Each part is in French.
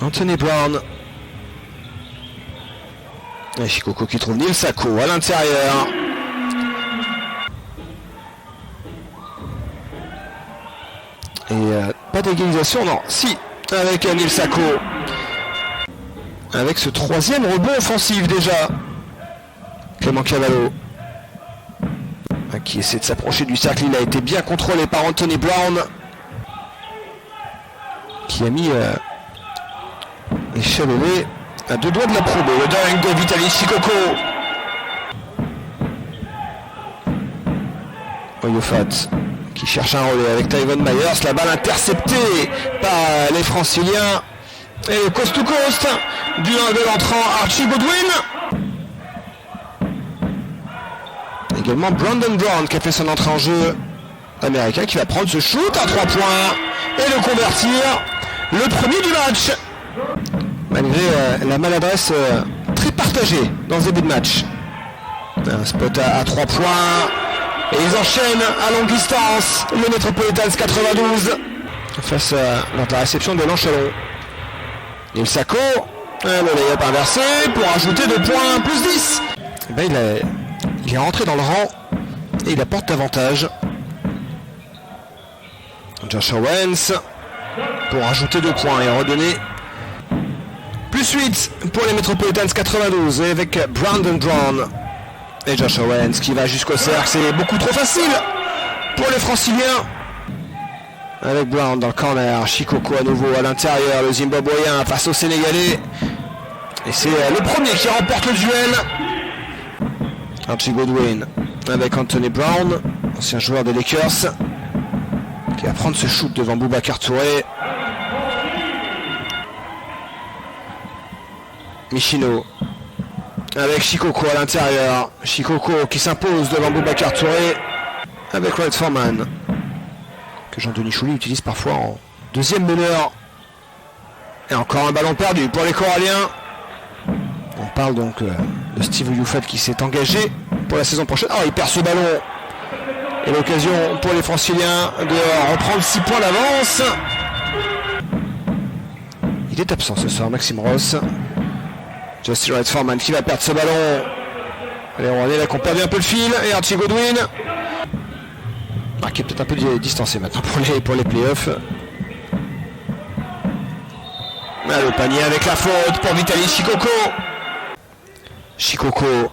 Anthony Brown. Et Shikoko qui trouve Neil Sako à l'intérieur. Et pas d'égalisation, non. Si, avec Neil Sako. Avec ce troisième rebond offensif déjà. Clément Cavallo. Qui essaie de s'approcher du cercle. Il a été bien contrôlé par Anthony Brown. Qui a mis les Chalonnais à 2 doigts de la probe. Le dunk de Vitaly Shikoko. Oyofat qui cherche un relais avec Tyvon Myers. La balle interceptée par les Franciliens. Et coast to coast du de l'entrant Archie Goodwin. Également Brandon Brown qui a fait son entrée en jeu. Américain qui va prendre ce shoot à 3 points et le convertir. Le premier du match. Malgré la maladresse très partagée dans ce début de match. Un spot à 3 points. Et ils enchaînent à longue distance. Le Metropolitans 92. Face à la réception de Lanchalon. Neil Sako. Le layup inversé pour ajouter 2 points plus 10. Et ben il est rentré dans le rang. Et il apporte davantage. Josh Owens pour ajouter 2 points et redonner plus 8 pour les Metropolitans 92 et avec Brandon Brown et Josh Owens qui va jusqu'au cercle. C'est beaucoup trop facile pour les Franciliens avec Brown dans le corner. Shikoko à nouveau à l'intérieur, le Zimbabwéen face au Sénégalais et c'est le premier qui remporte le duel. Archie Goodwin avec Anthony Brown, ancien joueur des Lakers, qui va prendre ce shoot devant Boubacar Touré. Michino avec Shikoko à l'intérieur. Shikoko qui s'impose devant Boubacar Touré avec Red Foreman, que Jean-Denis Chouli utilise parfois en deuxième meneur. Et encore un ballon perdu pour les Coralliens. On parle donc de Steve Oyofat qui s'est engagé pour la saison prochaine. Oh, il perd ce ballon. Et l'occasion pour les Franciliens de reprendre 6 points d'avance. Il est absent ce soir, Maxime Ross. Justin Red Foreman qui va perdre ce ballon. Allez, on est là qu'on perd un peu le fil. Et Archie Goodwin. Qui est peut-être un peu distancé maintenant pour les playoffs. Le panier avec la faute pour Vitaly Shikoko. Shikoko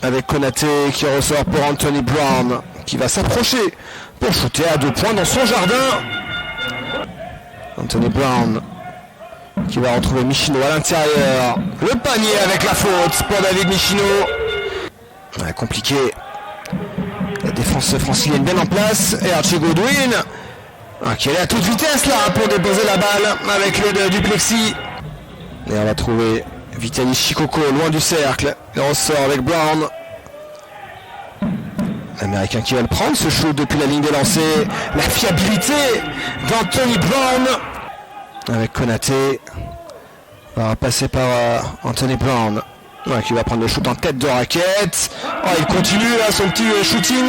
avec Konaté qui ressort pour Anthony Brown qui va s'approcher pour shooter à 2 points dans son jardin. Anthony Brown qui va retrouver Michino à l'intérieur. Le panier avec la faute pour David Michino. Compliqué. La défense francilienne bien en place. Et Archie Goodwin qui est à toute vitesse là pour déposer la balle avec le du plexi. Et on va trouver Vitaly Shikoko loin du cercle. Il ressort avec Brown. L'Américain qui va le prendre, ce shoot depuis la ligne des lancers. La fiabilité d'Anthony Brown. Avec Konaté. On va passer par Anthony Brown. Qui va prendre le shoot en tête de raquette. Il continue son petit shooting.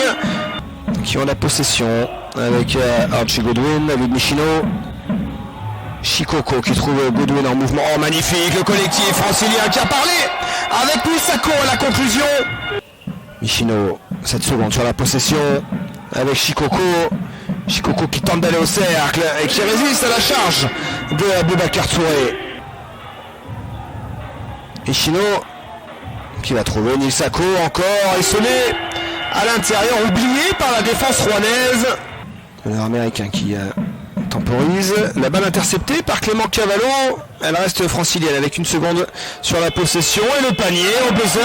Qui ont la possession avec Archie Goodwin, avec Michino. Shikoko qui trouve Goodwin en mouvement. Magnifique, le collectif francilien qui a parlé avec Neil Sako à la conclusion. Michino, 7 secondes sur la possession avec Shikoko. Shikoko qui tente d'aller au cercle et qui résiste à la charge de Boubacar Touré. Michino qui va trouver Neil Sako encore esselé à l'intérieur, oublié par la défense rouennaise. L'Américain qui temporise. La balle interceptée par Clément Cavallo. Elle reste francilienne avec 1 seconde sur la possession. Et le panier au buzzer.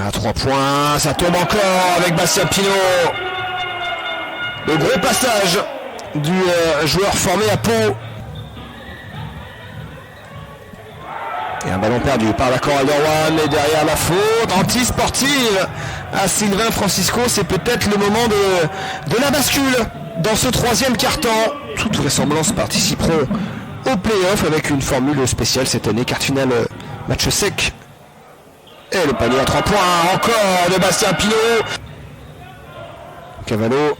À 3 points. Ça tombe encore avec Bastien Pinot. Le gros passage du joueur formé à Pau. Et un ballon perdu par la Coral de Rouen. Et derrière la faute anti-sportive à Sylvain Francisco. C'est peut-être le moment de la bascule dans ce 3e quart-temps. Toute vraisemblance participeront au play-off avec une formule spéciale cette année. Quart finale match sec. Et le panier à 3 points encore de Bastien Pinot. Cavallo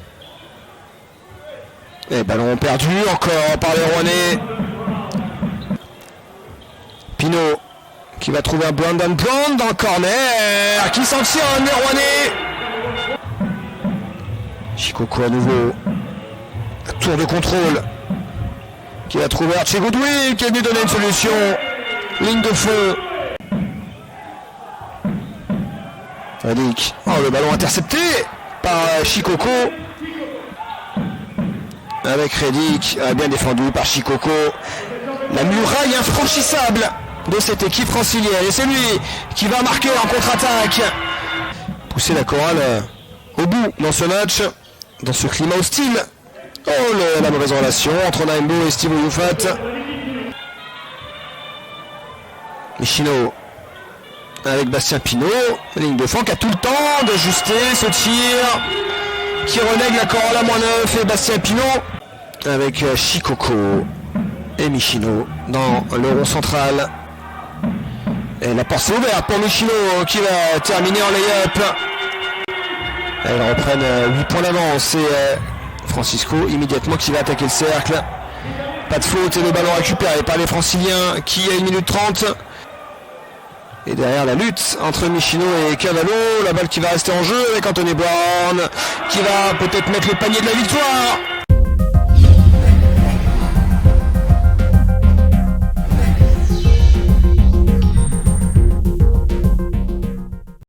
Et ballon perdu encore par les Rouennais. Pinot qui va trouver un Brandon Brown dans le corner. Qui s'en tire un des Rouennais. Shikoko à nouveau. Tour de contrôle. Qui va trouver Archie Goodwin qui est venu donner une solution. Ligne de feu. Redick. Oh, le ballon intercepté par Shikoko. Avec Redick, bien défendu par Shikoko. La muraille infranchissable de cette équipe francilienne. Et c'est lui qui va marquer en contre-attaque. Pousser la chorale au bout dans ce match, dans ce climat hostile. Oh, la mauvaise relation entre Naimbo et Steve Youfat. Michino avec Bastien Pinot. Ligne de fond qui a tout le temps d'ajuster ce tir qui relègue la chorale à -9 et Bastien Pinot avec Shikoko et Michino dans le rond central. Et la porte s'est ouverte pour Michino qui va terminer en lay-up. Elles reprennent 8 points d'avance et Francisco immédiatement qui va attaquer le cercle. Pas de faute et le ballon récupéré par les Franciliens qui a 1 minute 30. Et derrière la lutte entre Michino et Cavallo, la balle qui va rester en jeu avec Anthony Brown qui va peut-être mettre le panier de la victoire.